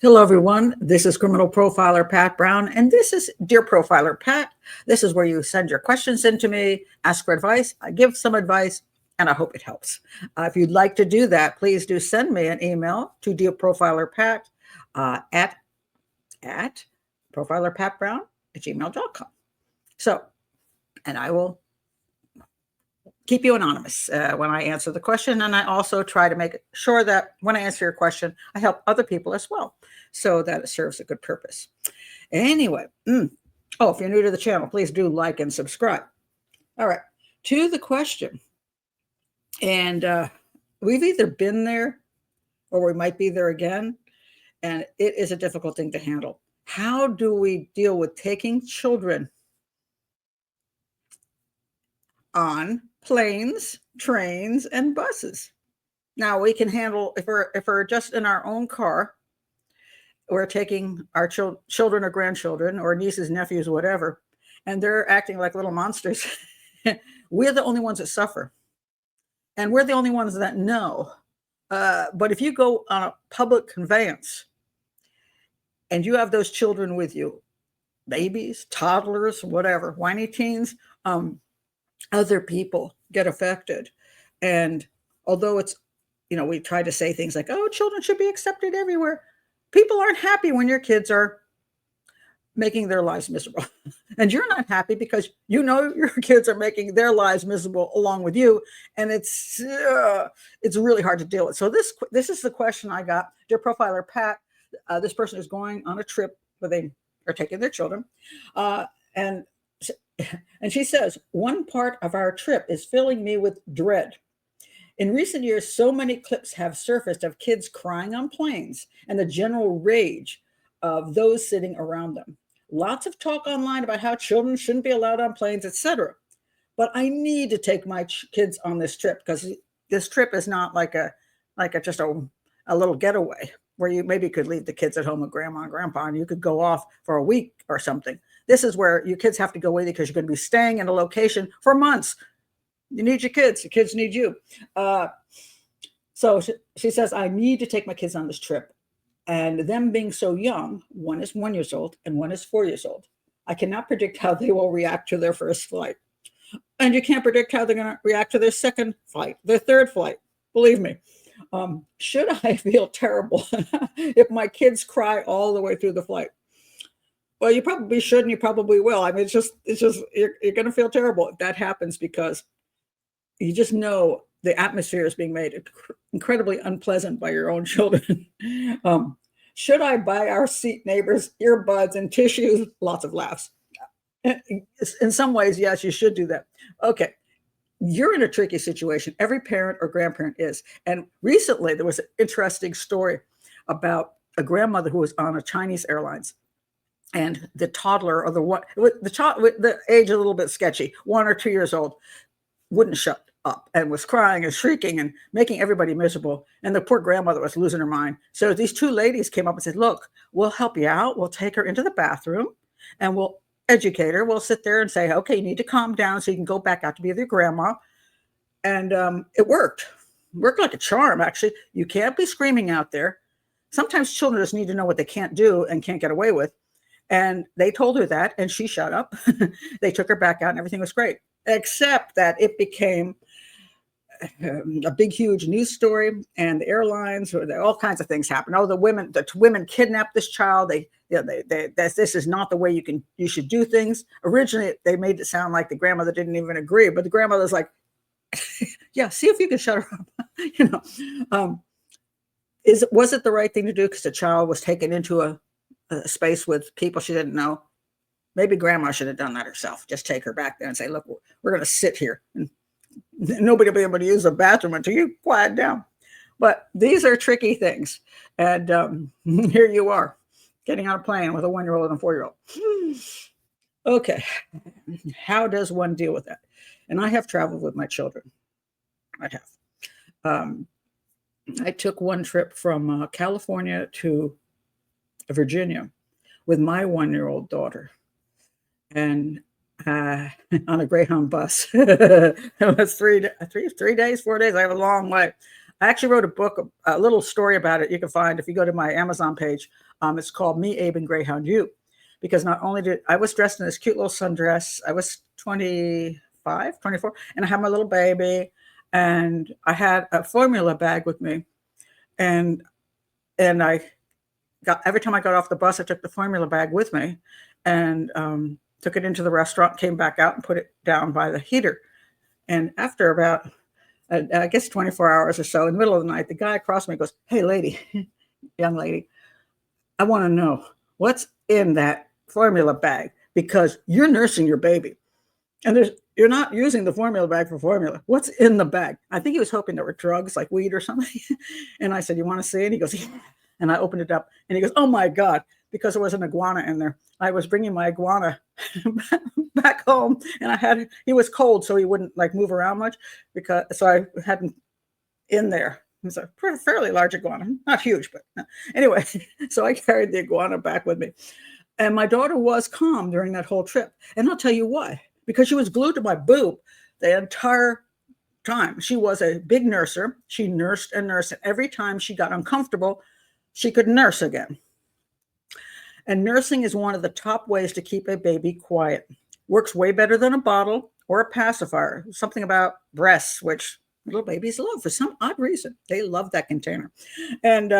Hello, everyone. This is Criminal Profiler Pat Brown, and this is Dear Profiler Pat. This is where you send your questions in to me, ask for advice. I give some advice, and I hope it helps. If you'd like to do that, please do send me an email to Dear Profiler Pat at profilerpatbrown at gmail.com. So, and I will keep you anonymous when I answer the question. And I also try to make sure that when I answer your question, I help other people as well so that it serves a good purpose. Anyway, if you're new to the channel, please do like and subscribe. All right, to the question. And we've either been there or we might be there again. And it is a difficult thing to handle. How do we deal with taking children on planes, trains, and buses? Now we can handle if we're just in our own car, we're taking our children or grandchildren or nieces, nephews, whatever, and they're acting like little monsters. We're the only ones that suffer, and we're the only ones that know. But if you go on a public conveyance and you have those children with you, babies, toddlers, whatever, whiny teens, other people get affected. And although it's, we try to say things like, oh, children should be accepted everywhere. People aren't happy when your kids are making their lives miserable. And you're not happy because your kids are making their lives miserable along with you. And it's really hard to deal with. So this is the question I got. Dear Profiler Pat, this person is going on a trip where they are taking their children. And she says, one part of our trip is filling me with dread. In recent years, so many clips have surfaced of kids crying on planes and the general rage of those sitting around them. Lots of talk online about how children shouldn't be allowed on planes, etc. But I need to take my kids on this trip because this trip is not like just a little getaway where you maybe could leave the kids at home with grandma and grandpa and you could go off for a week or something. This is where your kids have to go with you because you're going to be staying in a location for months. You need your kids need you. So she says, I need to take my kids on this trip. And them being so young, one is 1 year old and one is 4 years old. I cannot predict how they will react to their first flight. And you can't predict how they're going to react to their second flight, their third flight. Believe me. Should I feel terrible if my kids cry all the way through the flight? Well, you probably should, and you probably will. I mean, it's just you're going to feel terrible if that happens because you just know the atmosphere is being made incredibly unpleasant by your own children. Should I buy our seat neighbors earbuds and tissues? Lots of laughs. In some ways, yes, you should do that. Okay. You're in a tricky situation. Every parent or grandparent is. And recently there was an interesting story about a grandmother who was on a Chinese Airlines. And the toddler or the age a little bit sketchy, 1 or 2 years old, wouldn't shut up and was crying and shrieking and making everybody miserable. And the poor grandmother was losing her mind. So these two ladies came up and said, look, we'll help you out. We'll take her into the bathroom and we'll educate her. We'll sit there and say, okay, you need to calm down so you can go back out to be with your grandma. And it worked like a charm, actually. You can't be screaming out there. Sometimes children just need to know what they can't do and can't get away with. And they told her that, and she shut up. They took her back out, and everything was great, except that it became a big, huge news story, and the airlines, all kinds of things happened. Oh, the women kidnapped this child. This is not the way you should do things. Originally, they made it sound like the grandmother didn't even agree, but the grandmother's like, yeah, see if you can shut her up. Was it the right thing to do because the child was taken into a space with people she didn't know? Maybe grandma should have done that herself. Just take her back there and say, look, we're going to sit here and nobody will be able to use the bathroom until you quiet down. But these are tricky things. And here you are getting on a plane with a 1 year old and a 4 year old. Okay. How does one deal with that? And I have traveled with my children. I have. I took one trip from California to Virginia with my 1 year old daughter. And on a Greyhound bus. It was 3 days, 4 days. I have a long way. I actually wrote a book, a little story about it you can find if you go to my Amazon page. It's called Me, Abe, and Greyhound You, because not only did I was dressed in this cute little sundress, I was 25, 24, and I had my little baby, and I had a formula bag with me, and I got every time I got off the bus, I took the formula bag with me, and took it into the restaurant, came back out, and put it down by the heater. And after about I guess 24 hours or so, in the middle of the night, the guy across me goes, "Hey, lady, young lady, I want to know what's in that formula bag because you're nursing your baby, and you're not using the formula bag for formula. What's in the bag?" I think he was hoping there were drugs like weed or something. And I said, "You want to see it?" He goes, "Yeah." And I opened it up, and he goes, "Oh my God," because there was an iguana in there. I was bringing my iguana back home, and he was cold, so he wouldn't like move around much so I had him in there. It was a fairly large iguana, not huge, but anyway, so I carried the iguana back with me. And my daughter was calm during that whole trip. And I'll tell you why, because she was glued to my boob the entire time. She was a big nurser. She nursed and nursed. And every time she got uncomfortable, she could nurse again. And nursing is one of the top ways to keep a baby quiet. Works way better than a bottle or a pacifier. Something about breasts, which little babies love for some odd reason. They love that container. And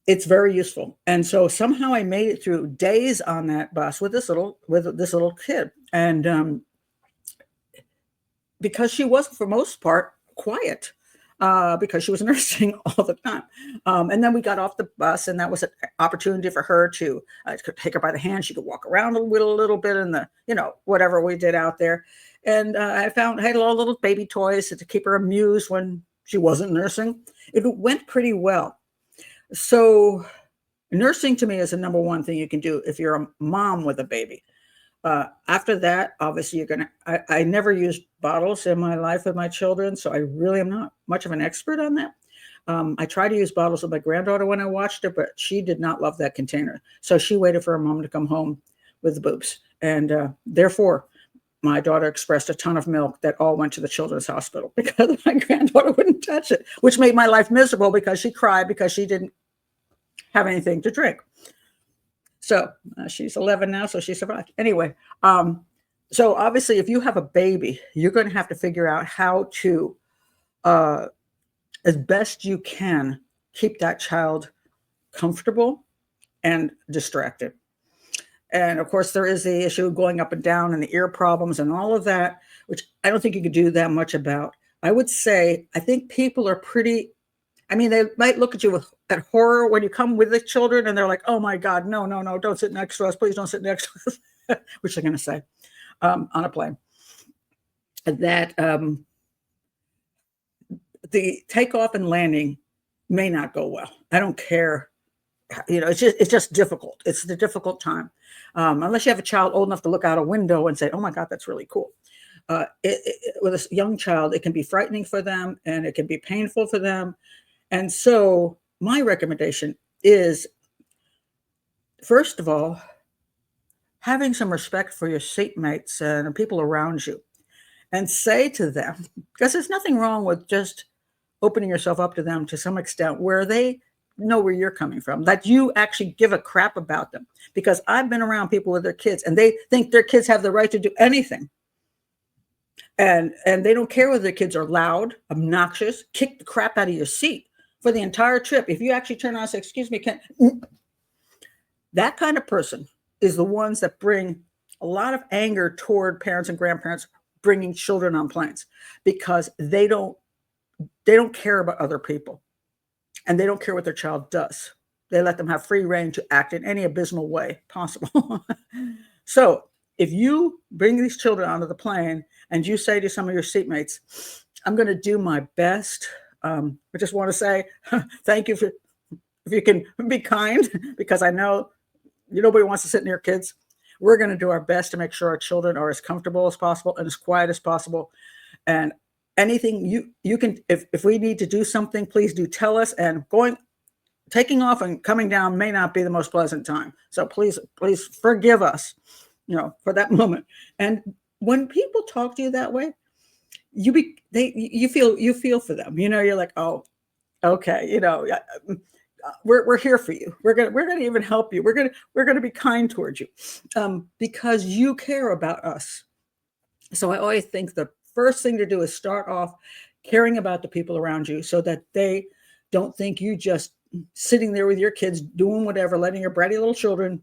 it's very useful. And so somehow I made it through days on that bus with this little kid. And because she was, for most part, quiet, because she was nursing all the time. And then we got off the bus, and that was an opportunity for her to take her by the hand. She could walk around a little bit in the, whatever we did out there. And I had a lot of little baby toys to keep her amused when she wasn't nursing. It went pretty well. So nursing to me is the number one thing you can do if you're a mom with a baby. After that, obviously I never used bottles in my life with my children, so I really am not much of an expert on that. I tried to use bottles with my granddaughter when I watched her, but she did not love that container. So she waited for her mom to come home with the boobs. And therefore, my daughter expressed a ton of milk that all went to the children's hospital because my granddaughter wouldn't touch it, which made my life miserable because she cried because she didn't have anything to drink. So she's 11 now, so she survived. Anyway, so obviously, if you have a baby, you're going to have to figure out how to, as best you can, keep that child comfortable and distracted. And of course, there is the issue of going up and down and the ear problems and all of that, which I don't think you could do that much about. I would say, I think people are pretty, they might look at you at horror when you come with the children and they're like, "Oh my God, no, don't sit next to us. Please don't sit next to us," which they're going to say on a plane. That the takeoff and landing may not go well. I don't care. It's just difficult. It's the difficult time. Unless you have a child old enough to look out a window and say, "Oh my God, that's really cool." With a young child, it can be frightening for them and it can be painful for them. And so my recommendation is, first of all, having some respect for your seatmates and people around you, and say to them, because there's nothing wrong with just opening yourself up to them to some extent where they know where you're coming from, that you actually give a crap about them. Because I've been around people with their kids and they think their kids have the right to do anything. And they don't care whether their kids are loud, obnoxious, kick the crap out of your seat for the entire trip. If you actually turn around and say, "Excuse me, that kind of person is the ones that bring a lot of anger toward parents and grandparents bringing children on planes, because they don't care about other people. And they don't care what their child does. They let them have free reign to act in any abysmal way possible. So if you bring these children onto the plane and you say to some of your seatmates, "I'm going to do my best. I just want to say thank you if you can be kind, because I know nobody wants to sit near kids. We're going to do our best to make sure our children are as comfortable as possible and as quiet as possible. And anything you can, if we need to do something, please do tell us. And taking off and coming down may not be the most pleasant time. So please forgive us, for that moment." And when people talk to you that way, you feel for them. You're like, oh, okay, we're here for you. We're gonna even help you. We're gonna be kind towards you, because you care about us. So I always think the first thing to do is start off caring about the people around you, so that they don't think you just sitting there with your kids doing whatever, letting your bratty little children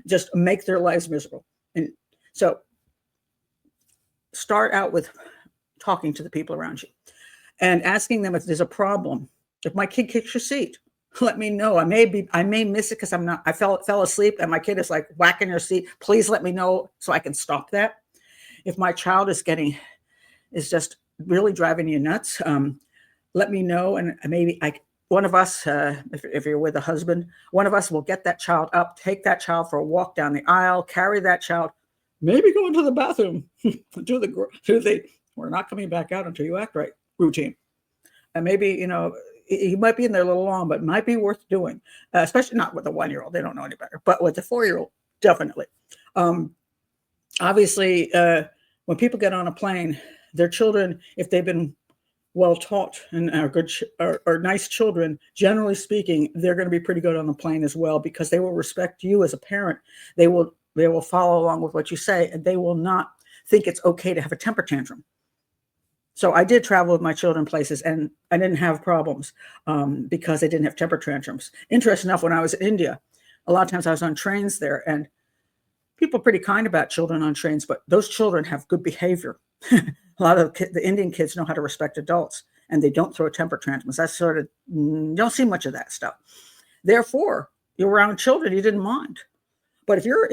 just make their lives miserable. And so start out with talking to the people around you and asking them if there's a problem. If my kid kicks your seat, let me know. I may miss it because I fell asleep and my kid is like whacking your seat. Please let me know so I can stop that. If my child is just really driving you nuts, let me know, and maybe one of us, if you're with a husband, one of us will get that child up, take that child for a walk down the aisle, carry that child, maybe go into the bathroom, do the we're not coming back out until you act right routine. And maybe, you might be in there a little long, but it might be worth doing, especially not with a 1-year-old. They don't know any better, but with a 4-year-old, definitely. Obviously, when people get on a plane, their children, if they've been well taught and are good or nice children, generally speaking, they're going to be pretty good on the plane as well, because they will respect you as a parent. They will follow along with what you say, and they will not think it's okay to have a temper tantrum. So I did travel with my children places, and I didn't have problems because they didn't have temper tantrums. Interesting enough, when I was in India, a lot of times I was on trains there, and people are pretty kind about children on trains, but those children have good behavior. A lot of the Indian kids know how to respect adults, and they don't throw temper tantrums. That's don't see much of that stuff. Therefore, you're around children, you didn't mind. But if you're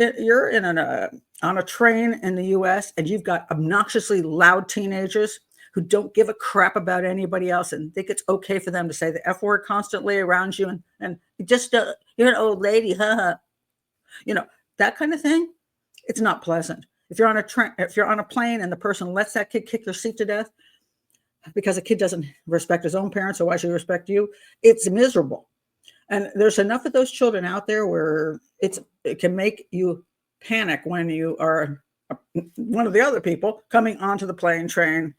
on a train in the U.S. and you've got obnoxiously loud teenagers who don't give a crap about anybody else and think it's okay for them to say the F word constantly around you, and just you're an old lady, huh? That kind of thing, it's not pleasant. If you're on a plane and the person lets that kid kick their seat to death because a kid doesn't respect his own parents, so why should he respect you? It's miserable. And there's enough of those children out there where it can make you panic when you are one of the other people coming onto the plane, train,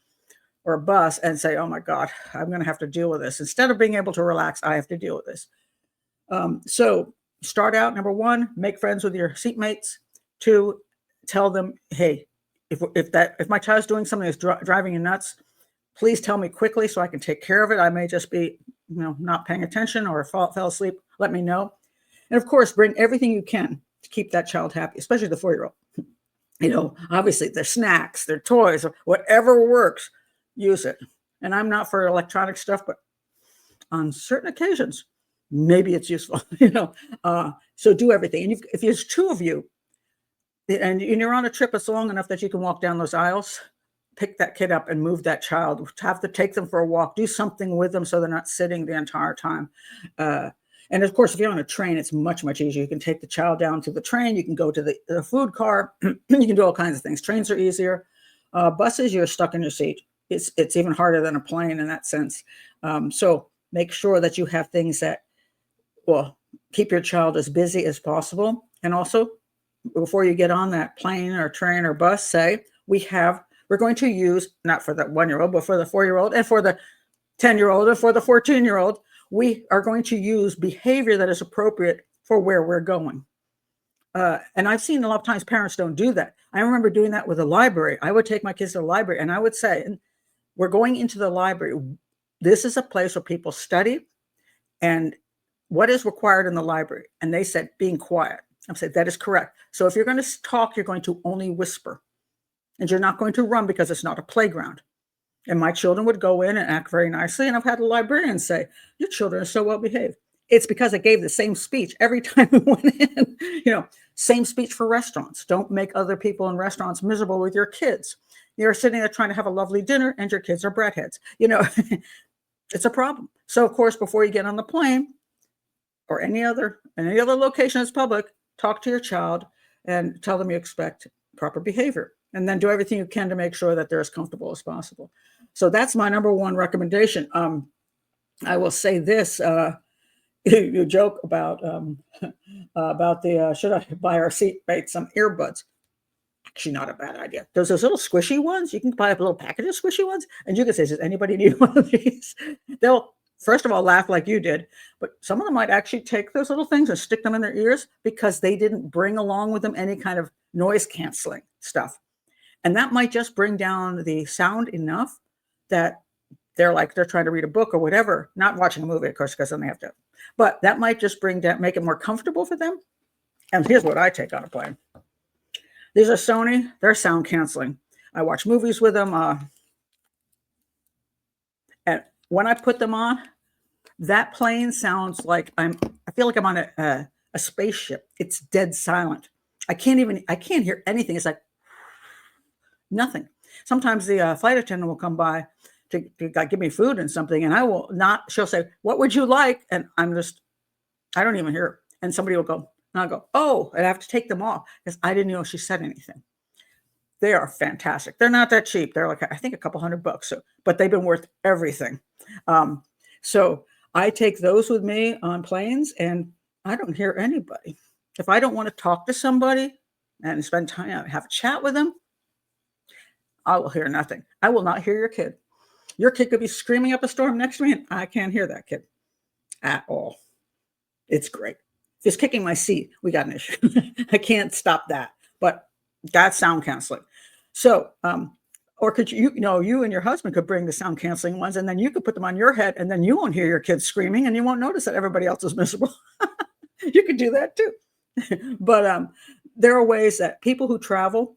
or a bus and say, oh my God, I'm going to have to deal with this. Instead of being able to relax, I have to deal with this. So start out, number one, make friends with your seatmates. 2, tell them, hey, if my child's doing something that's driving you nuts, please tell me quickly so I can take care of it. I may just be, not paying attention or fell asleep. Let me know. And of course, bring everything you can to keep that child happy, especially the 4-year-old. Obviously their snacks, their toys, whatever works, use it. And I'm not for electronic stuff, but on certain occasions, maybe it's useful, so do everything. And if there's 2 of you, and you're on a trip that's long enough that you can walk down those aisles, pick that kid up and move that child. Have to take them for a walk, do something with them so they're not sitting the entire time. And of course, if you're on a train, it's much, much easier. You can take the child down to the train. You can go to the food car. You can do all kinds of things. Trains are easier. Buses, you're stuck in your seat. It's even harder than a plane in that sense. So make sure that you have things that will keep your child as busy as possible. And also, before you get on that plane or train or bus, say, we're going to use, not for the 1-year-old, but for the 4-year-old and for the 10-year-old and for the 14-year-old, we are going to use behavior that is appropriate for where we're going. And I've seen a lot of times parents don't do that. I remember doing that with the library. I would take my kids to the library and I would say, we're going into the library. This is a place where people study, and what is required in the library? And they said, being quiet. I said, that is correct. So if you're going to talk, you're going to only whisper, and you're not going to run because it's not a playground. And my children would go in and act very nicely. And I've had a librarian say, your children are so well behaved. It's because I gave the same speech every time we went in, same speech for restaurants. Don't make other people in restaurants miserable with your kids. You're sitting there trying to have a lovely dinner and your kids are breadheads. It's a problem. So of course, before you get on the plane or any other location that's public, talk to your child and tell them you expect proper behavior, and then do everything you can to make sure that they're as comfortable as possible. So that's my number one recommendation. I will say this, you joke about the, should I buy our seatmates some earbuds? actually not a bad idea. There's those little squishy ones. You can buy a little package of squishy ones, and you can say, does anybody need one of these? They'll, first of all, laugh like you did, but some of them might actually take those little things and stick them in their ears because they didn't bring along with them any kind of noise canceling stuff. And that might just bring down the sound enough that they're trying to read a book or whatever, not watching a movie, of course, because then they have to, but that might just make it more comfortable for them. And here's what I take on a plane. These are Sony, they're sound canceling. I watch movies with them. And when I put them on, that plane sounds like I feel like I'm on a spaceship. It's dead silent. I can't hear anything. It's like nothing. Sometimes the flight attendant will come by to give me food and something, and she'll say, what would you like? And I don't even hear her. And somebody will go, and I'll go, oh, and I have to take them off because I didn't know she said anything. They are fantastic. They're not that cheap. They're like, I think a couple $100. So, but they've been worth everything. So I take those with me on planes, and I don't hear anybody. If I don't want to talk to somebody and spend time, have a chat with them, I will hear nothing. I will not hear your kid. Your kid could be screaming up a storm next to me, and I can't hear that kid at all. It's great. If he's kicking my seat, we got an issue. I can't stop that. But that's sound canceling. So, or could you and your husband could bring the sound canceling ones, and then you could put them on your head, and then you won't hear your kids screaming, and you won't notice that everybody else is miserable. You could do that too. But there are ways that people who travel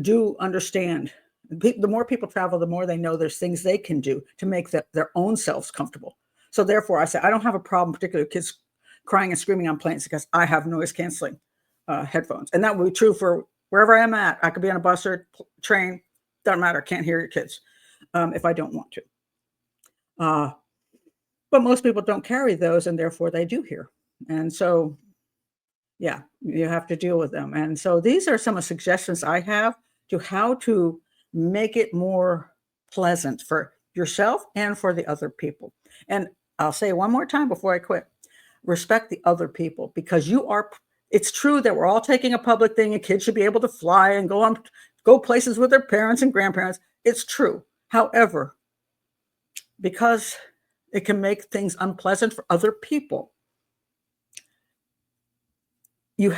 do understand. The more people travel, the more they know there's things they can do to make their own selves comfortable. So therefore, I say I don't have a problem, particularly with kids crying and screaming on planes, because I have noise canceling headphones, and that would be true for wherever I'm at. I could be on a bus or train, doesn't matter. Can't hear your kids if I don't want to. But most people don't carry those, and therefore they do hear. And so, yeah, you have to deal with them. And so these are some of the suggestions I have to how to make it more pleasant for yourself and for the other people. And I'll say one more time before I quit. Respect the other people, because it's true that we're all taking a public thing, and kids should be able to fly and go places with their parents and grandparents. It's true. However, because it can make things unpleasant for other people, you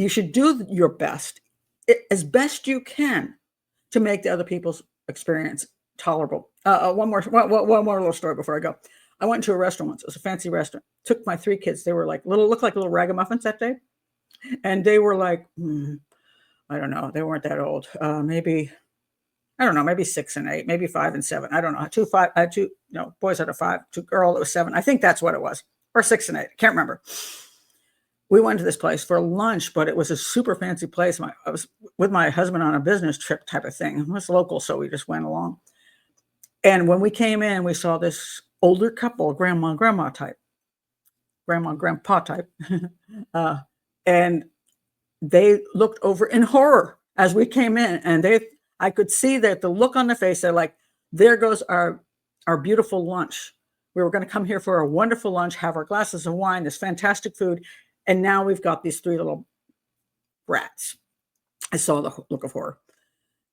should do your best, as best you can, to make the other people's experience tolerable. One more little story before I go. I went to a restaurant once. It was a fancy restaurant. Took my 3 kids. They were looked like little ragamuffins that day. And they were like, I don't know. They weren't that old. Maybe 6 and 8, maybe 5 and 7. I don't know. I had two boys out of 5, 2 girls that was 7. I think that's what it was, or 6 and 8. I can't remember. We went to this place for lunch, but it was a super fancy place. I was with my husband on a business trip type of thing. It was local, so we just went along. And when we came in, we saw this older couple, grandma and grandpa type, and they looked over in horror as we came in. And I could see that the look on their face. They're like, there goes our beautiful lunch. We were going to come here for a wonderful lunch, have our glasses of wine, this fantastic food. And now we've got these 3 little brats. I saw the look of horror.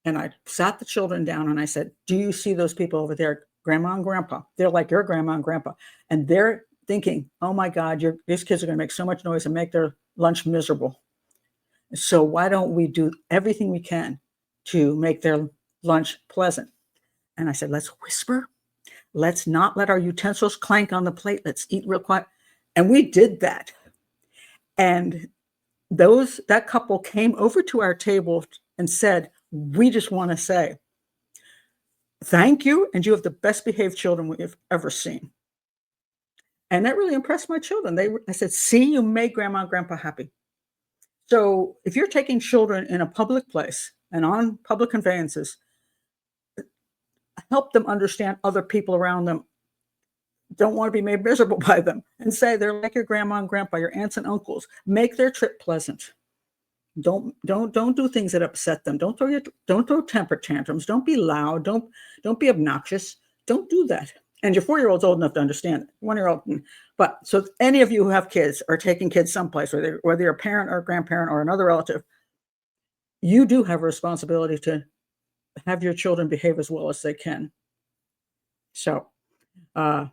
And I sat the children down and I said, do you see those people over there, grandma and grandpa? They're like your grandma and grandpa. And they're thinking, oh my God, these kids are going to make so much noise and make their lunch miserable. So why don't we do everything we can to make their lunch pleasant? And I said, let's whisper. Let's not let our utensils clank on the plate. Let's eat real quiet. And we did that. And that couple came over to our table and said, we just want to say thank you, and you have the best behaved children we've ever seen. And that really impressed my children. I said, see, you made grandma and grandpa happy. So if you're taking children in a public place and on public conveyances, help them understand other people around them don't want to be made miserable by them, and say they're like your grandma and grandpa, your aunts and uncles. Make their trip pleasant. Don't do things that upset them. Don't throw temper tantrums. Don't be loud. Don't be obnoxious. Don't do that. And your 4-year-old's old enough to understand it. 1-year-old. But so any of you who have kids or taking kids someplace, whether you're a parent or a grandparent or another relative, you do have a responsibility to have your children behave as well as they can. So, uh,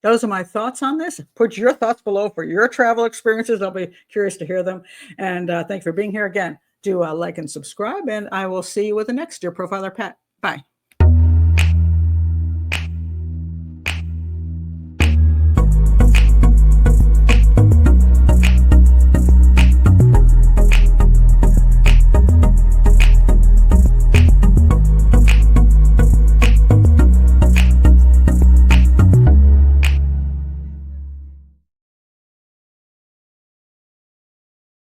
those are my thoughts on this. Put your thoughts below for your travel experiences. I'll be curious to hear them. And thank you for being here again. Do like and subscribe, and I will see you with the next Dear Profiler Pat. Bye.